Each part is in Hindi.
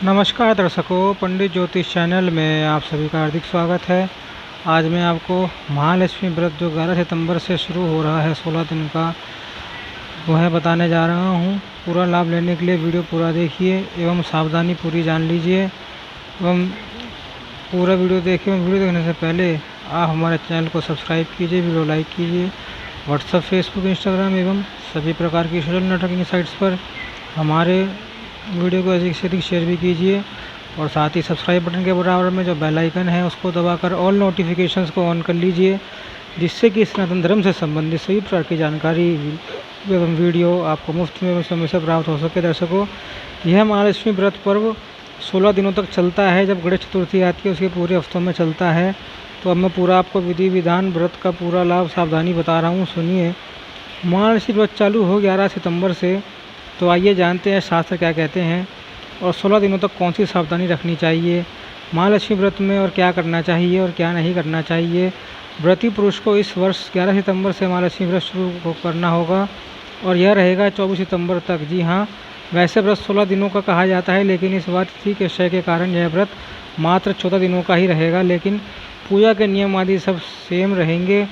नमस्कार दर्शकों, पंडित ज्योतिष चैनल में आप सभी का हार्दिक स्वागत है। आज मैं आपको महालक्ष्मी व्रत जो 11 सितंबर से शुरू हो रहा है 16 दिन का, वह बताने जा रहा हूं। पूरा लाभ लेने के लिए वीडियो पूरा देखिए एवं सावधानी पूरी जान लीजिए एवं पूरा वीडियो देखिए। वीडियो देखने से पहले आप हमारे चैनल को सब्सक्राइब कीजिए, वीडियो लाइक कीजिए। व्हाट्सएप, फेसबुक, इंस्टाग्राम एवं सभी प्रकार की सोशल नेटवर्किंग साइट्स पर हमारे वीडियो को अधिक से अधिक शेयर भी कीजिए और साथ ही सब्सक्राइब बटन के बराबर में जो बेल आइकन है उसको दबाकर ऑल नोटिफिकेशंस को ऑन कर लीजिए, जिससे कि सनातन धर्म से संबंधित सभी प्रकार की जानकारी एवं वीडियो आपको मुफ्त में एवं समय से प्राप्त हो सके। दर्शकों, यह महालक्ष्मी व्रत पर्व 16 दिनों तक चलता है। जब गणेश चतुर्थी आती है उसके पूरे हफ्तों में चलता है। तो अब मैं पूरा आपको विधि विधान व्रत का पूरा लाभ सावधानी बता रहा हूँ, सुनिए। महालक्ष्मी व्रत चालू हो 11 सितंबर से। तो आइए जानते हैं शास्त्र क्या कहते हैं और 16 दिनों तक कौन सी सावधानी रखनी चाहिए महालक्ष्मी व्रत में, और क्या करना चाहिए और क्या नहीं करना चाहिए। व्रती पुरुष को इस वर्ष 11 सितंबर से महालक्ष्मी व्रत शुरू करना होगा और यह रहेगा 24 सितंबर तक। जी हाँ, वैसे व्रत 16 दिनों का कहा जाता है, लेकिन इस बार तिथि के क्षय के कारण यह व्रत मात्र 14 दिनों का ही रहेगा। लेकिन पूजा के नियम आदि सब सेम रहेंगे,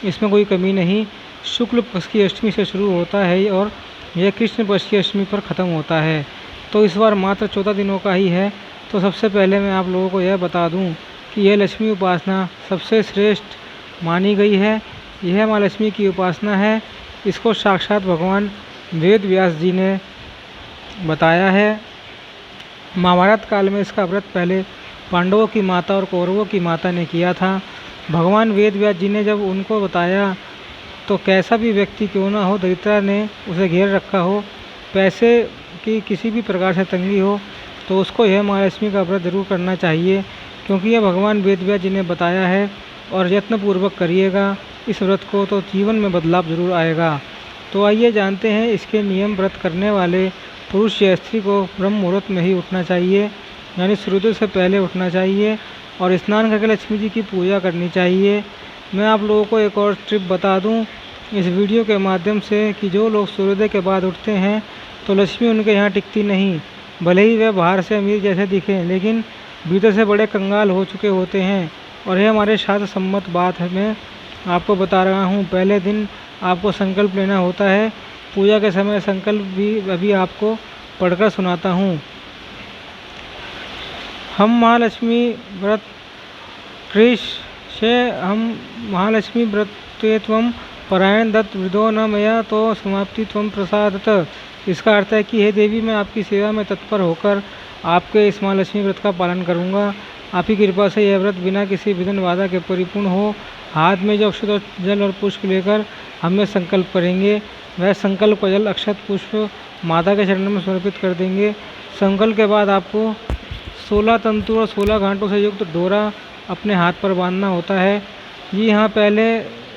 इसमें कोई कमी नहीं। शुक्ल पक्ष की अष्टमी से शुरू होता है और यह कृष्ण पक्ष की अष्टमी पर ख़त्म होता है। तो इस बार मात्र 14 दिनों का ही है। तो सबसे पहले मैं आप लोगों को यह बता दूं कि यह लक्ष्मी उपासना सबसे श्रेष्ठ मानी गई है। यह माँ लक्ष्मी की उपासना है। इसको साक्षात भगवान वेद व्यास जी ने बताया है। महाभारत काल में इसका व्रत पहले पांडवों की माता और कौरवों की माता ने किया था। भगवान वेद व्यास जी ने जब उनको बताया तो कैसा भी व्यक्ति क्यों ना हो, दरिद्रता ने उसे घेर रखा हो, पैसे की किसी भी प्रकार से तंगी हो, तो उसको यह महालक्ष्मी का व्रत जरूर करना चाहिए, क्योंकि यह भगवान वेद व्यास जी ने बताया है। और यत्नपूर्वक करिएगा इस व्रत को तो जीवन में बदलाव जरूर आएगा। तो आइए जानते हैं इसके नियम। व्रत करने वाले पुरुष या स्त्री को ब्रह्म मुहूर्त में ही उठना चाहिए, यानी सूर्योदय से पहले उठना चाहिए और स्नान करके लक्ष्मी जी की पूजा करनी चाहिए। मैं आप लोगों को एक और ट्रिप बता दूं इस वीडियो के माध्यम से कि जो लोग सूर्योदय के बाद उठते हैं तो लक्ष्मी उनके यहाँ टिकती नहीं। भले ही वे बाहर से अमीर जैसे दिखें, लेकिन भीतर से बड़े कंगाल हो चुके होते हैं। और यह हमारे शास्त्र सम्मत बात है, मैं आपको बता रहा हूँ। पहले दिन आपको संकल्प लेना होता है। पूजा के समय संकल्प भी अभी आपको पढ़कर सुनाता हूँ। हम महालक्ष्मी व्रत कृष से हम महालक्ष्मी व्रतत्वम परायण दत्त वृद्धो न मया तो समाप्ति त्वम प्रसादत। इसका अर्थ है कि हे देवी, मैं आपकी सेवा में तत्पर होकर आपके इस महालक्ष्मी व्रत का पालन करूंगा। आपकी कृपा से यह व्रत बिना किसी विघ्न बाधा के परिपूर्ण हो। हाथ में जो अक्षत जल और पुष्प लेकर हमें संकल्प करेंगे, वह संकल्प का जल अक्षत पुष्प माता के चरणों में समर्पित कर देंगे। संकल्प के बाद आपको 16 तंतु और 16 गांठों से युक्त डोरा अपने हाथ पर बांधना होता है। जी हाँ, पहले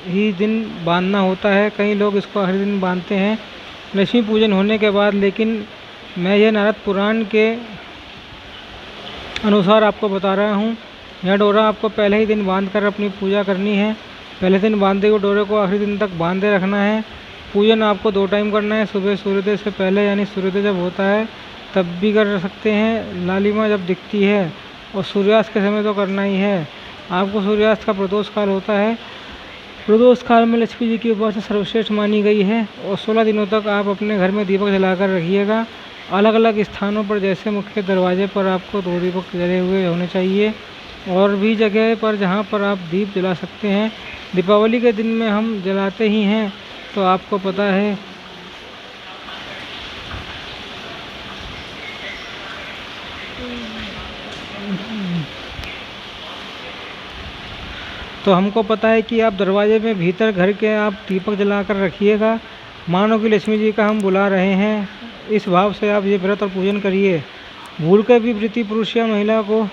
ही दिन बांधना होता है। कई लोग इसको हर दिन बांधते हैं लक्ष्मी पूजन होने के बाद, लेकिन मैं यह नारद पुराण के अनुसार आपको बता रहा हूँ। यह डोरा आपको पहले ही दिन बांधकर अपनी पूजा करनी है। पहले दिन बांधे हुए डोरे को आखिरी दिन तक बांधे रखना है। पूजन आपको 2 टाइम करना है, सुबह सूर्योदय से पहले, यानी सूर्योदय जब होता है तब भी कर सकते हैं, लालिमा जब दिखती है, और सूर्यास्त के समय तो करना ही है। आपको सूर्यास्त का प्रदोष काल होता है। प्रदोष काल में लक्ष्मी जी की उपासना सर्वश्रेष्ठ मानी गई है। और 16 दिनों तक आप अपने घर में दीपक जलाकर रखिएगा। अलग अलग स्थानों पर, जैसे मुख्य दरवाजे पर आपको 2 दीपक जले हुए होने चाहिए, और भी जगह पर जहाँ पर आप दीप जला सकते हैं। दीपावली के दिन में हम जलाते ही हैं, तो आपको पता है। तो हमको पता है कि आप दरवाजे में भीतर घर के आप दीपक जलाकर रखिएगा। मानो कि लक्ष्मी जी का हम बुला रहे हैं, इस भाव से आप ये व्रत और पूजन करिए। भूल कर भी व्रती पुरुष या महिला को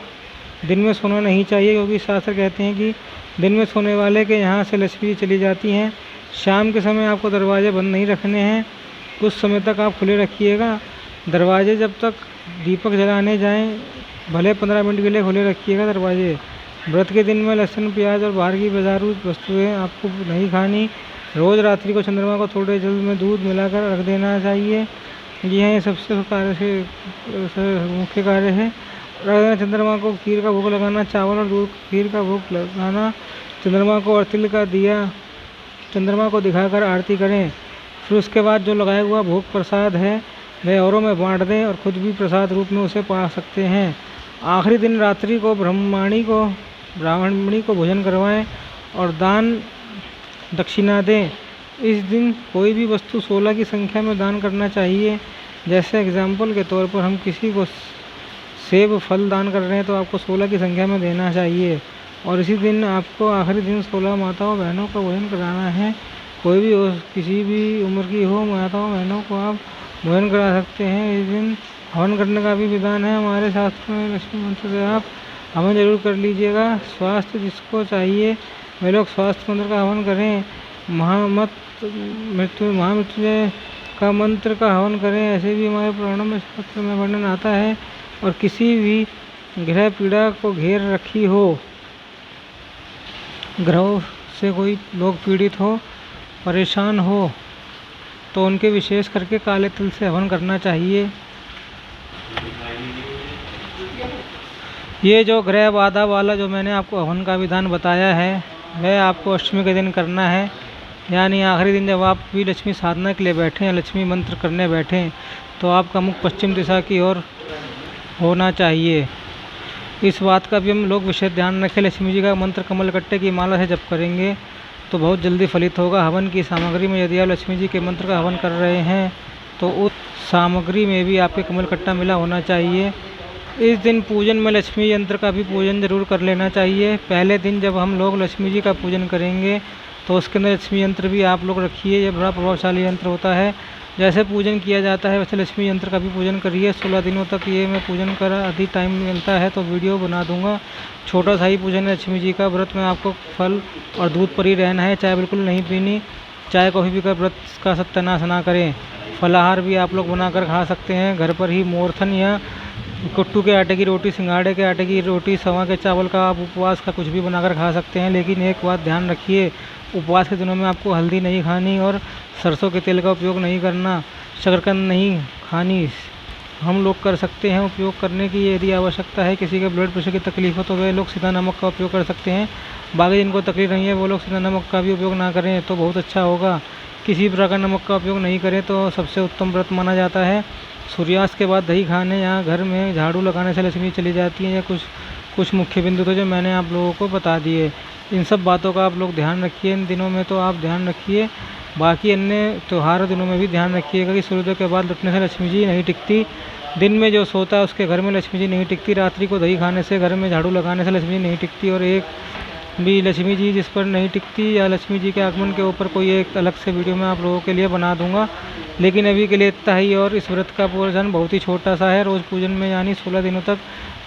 दिन में सोना नहीं चाहिए, क्योंकि शास्त्र कहते हैं कि दिन में सोने वाले के यहाँ से लक्ष्मी जी चली जाती हैं। शाम के समय आपको दरवाजे बंद नहीं रखने हैं, कुछ समय तक आप खुले रखिएगा। दरवाजे जब तक दीपक जलाने जाएं, भले 15 मिनट के लिए खुले रखिएगा दरवाजे। व्रत के दिन में लहसुन, प्याज और बाहर की बाजारू वस्तुएं आपको नहीं खानी। रोज़ रात्रि को चंद्रमा को थोड़े जल में दूध मिलाकर रख देना चाहिए। जी हाँ, ये सबसे कार्य से मुख्य कार्य है। चंद्रमा को खीर का भोग लगाना, चावल और दूध खीर का भोग लगाना, चंद्रमा को और तिल का दिया चंद्रमा को दिखाकर आरती करें। फिर उसके बाद जो लगाया हुआ भोग प्रसाद है वह औरों में बांट दें और खुद भी प्रसाद रूप में उसे पा सकते हैं। आखिरी दिन रात्रि को ब्राह्मणी को भोजन करवाएं और दान दक्षिणा दें। इस दिन कोई भी वस्तु 16 की संख्या में दान करना चाहिए। जैसे एग्जाम्पल के तौर पर हम किसी को सेब फल दान कर रहे हैं तो आपको 16 की संख्या में देना चाहिए। और इसी दिन आपको आखिरी दिन 16 माताओं बहनों का भोजन कराना है। कोई भी हो, किसी भी उम्र की हो, माताओं बहनों को आप भोजन करा सकते हैं। इस दिन हवन करने का भी विधान है हमारे शास्त्रों में। लक्ष्मी मंत्र से आप हवन जरूर कर लीजिएगा। स्वास्थ्य जिसको चाहिए वे लोग स्वास्थ्य मंत्र का हवन करें। महामृत्युंजय का मंत्र का हवन करें। ऐसे भी हमारे पुराणों में शास्त्र में वर्णन आता है। और किसी भी ग्रह पीड़ा को घेर रखी हो, ग्रहों से कोई लोग पीड़ित हो, परेशान हो, तो उनके विशेष करके काले तिल से हवन करना चाहिए। ये जो ग्रह बाधा वाला जो मैंने आपको हवन का विधान बताया है वह आपको अष्टमी के दिन करना है। यानी आखिरी दिन जब आप भी लक्ष्मी साधना के लिए बैठें या लक्ष्मी मंत्र करने बैठें तो आपका मुख पश्चिम दिशा की ओर होना चाहिए। इस बात का भी हम लोग विशेष ध्यान रखें। लक्ष्मी जी का मंत्र कमल कट्टे की माला से जप करेंगे तो बहुत जल्दी फलित होगा। हवन की सामग्री में यदि आप लक्ष्मी जी के मंत्र का हवन कर रहे हैं तो उस सामग्री में भी आपके कमल कट्टा मिला होना चाहिए। इस दिन पूजन में लक्ष्मी यंत्र का भी पूजन जरूर कर लेना चाहिए। पहले दिन जब हम लोग लक्ष्मी जी का पूजन करेंगे तो उसके अंदर लक्ष्मी यंत्र भी आप लोग रखिए। यह बड़ा प्रभावशाली यंत्र होता है। जैसे पूजन किया जाता है वैसे लक्ष्मी यंत्र का भी पूजन करिए। 16 दिनों तक ये मैं पूजन कर अधिक टाइम मिलता है तो वीडियो बना दूंगा। छोटा सा ही पूजन है लक्ष्मी जी का। व्रत में आपको फल और दूध पर ही रहना है, चाय बिल्कुल नहीं पीनी। चाय कॉफ़ी पीकर व्रत का सत्यानाश ना करें। फलाहार भी आप लोग बनाकर खा सकते हैं घर पर ही। मोरथन या कुट्टू के आटे की रोटी, सिंगाड़े के आटे की रोटी, सवा के चावल का आप उपवास का कुछ भी बनाकर खा सकते हैं। लेकिन एक बात ध्यान रखिए, उपवास के दिनों में आपको हल्दी नहीं खानी और सरसों के तेल का उपयोग नहीं करना, शकरकंद नहीं खानी। हम लोग कर सकते हैं उपयोग करने की। यदि आवश्यकता है, किसी के ब्लड प्रेशर की तकलीफ हो तो वे लोग सीधा नमक का उपयोग कर सकते हैं। बाकी जिनको तकलीफ नहीं है वो लोग सीधा नमक का भी उपयोग ना करें तो बहुत अच्छा होगा। किसी प्रकार का नमक का उपयोग नहीं करें तो सबसे उत्तम व्रत माना जाता है। सूर्यास्त के बाद दही खाने या घर में झाड़ू लगाने से लक्ष्मी चली जाती है। या कुछ मुख्य बिंदु थे जो मैंने आप लोगों को बता दिए। इन सब बातों का आप लोग ध्यान रखिए। इन दिनों में तो आप ध्यान रखिए। बाकी अन्य त्यौहार दिनों में भी ध्यान रखिएगा कि सूर्योदय के बाद लुटने से लक्ष्मी जी नहीं टिकती। दिन में जो सोता है उसके घर में लक्ष्मी जी नहीं टिकती। रात्रि को दही खाने से, घर में झाड़ू लगाने से लक्ष्मी जी नहीं टिकती। और एक भी लक्ष्मी जी जिस पर नहीं टिकती या लक्ष्मी जी के आगमन के ऊपर कोई एक अलग से वीडियो मैं आप लोगों के लिए बना दूंगा। लेकिन अभी के लिए इतना ही। और इस व्रत का पूजन बहुत ही छोटा सा है। रोज़ पूजन में यानी 16 दिनों तक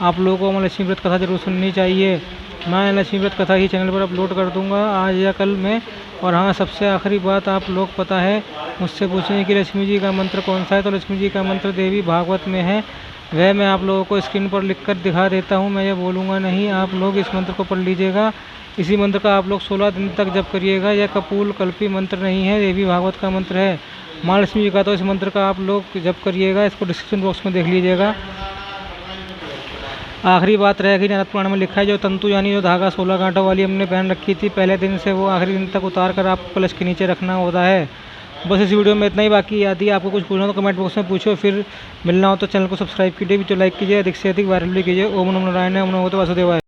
आप लोगों को माँ लक्ष्मी व्रत कथा जरूर सुननी चाहिए। मैं लक्ष्मी व्रत कथा ही चैनल पर अपलोड कर दूंगा आज या कल में। और हाँ, सबसे आखिरी बात, आप लोग पता है मुझसे पूछें कि लक्ष्मी जी का मंत्र कौन सा है, तो लक्ष्मी जी का मंत्र देवी भागवत में है। वह मैं आप लोगों को स्क्रीन पर लिखकर दिखा देता हूँ। मैं ये बोलूँगा नहीं, आप लोग इस मंत्र को पढ़ लीजिएगा। इसी मंत्र का आप लोग 16 दिन तक जप करिएगा। यह कपूल कल्पी मंत्र नहीं है, देवी भागवत का मंत्र है माँ लक्ष्मी जी का। तो इस मंत्र का आप लोग जप करिएगा। इसको डिस्क्रिप्शन बॉक्स में देख लीजिएगा। आखिरी बात रहेगी, नारद पुराण में लिखा है जो तंतु यानी जो धागा 16 गांठों वाली हमने पहन रखी थी, पहले दिन से वो आखिरी दिन तक उतार कर आपको कलश के नीचे रखना होता है। बस इस वीडियो में इतना ही। बाकी यदि आपको कुछ पूछना हो तो कमेंट बॉक्स में पूछो। फिर मिलना हो तो चैनल को सब्सक्राइब कीजिए, वीडियो लाइक कीजिए, अधिक से अधिक वायरल भी कीजिए। ओम नमो नारायण, ओम नमो भगवते वासुदेवाय।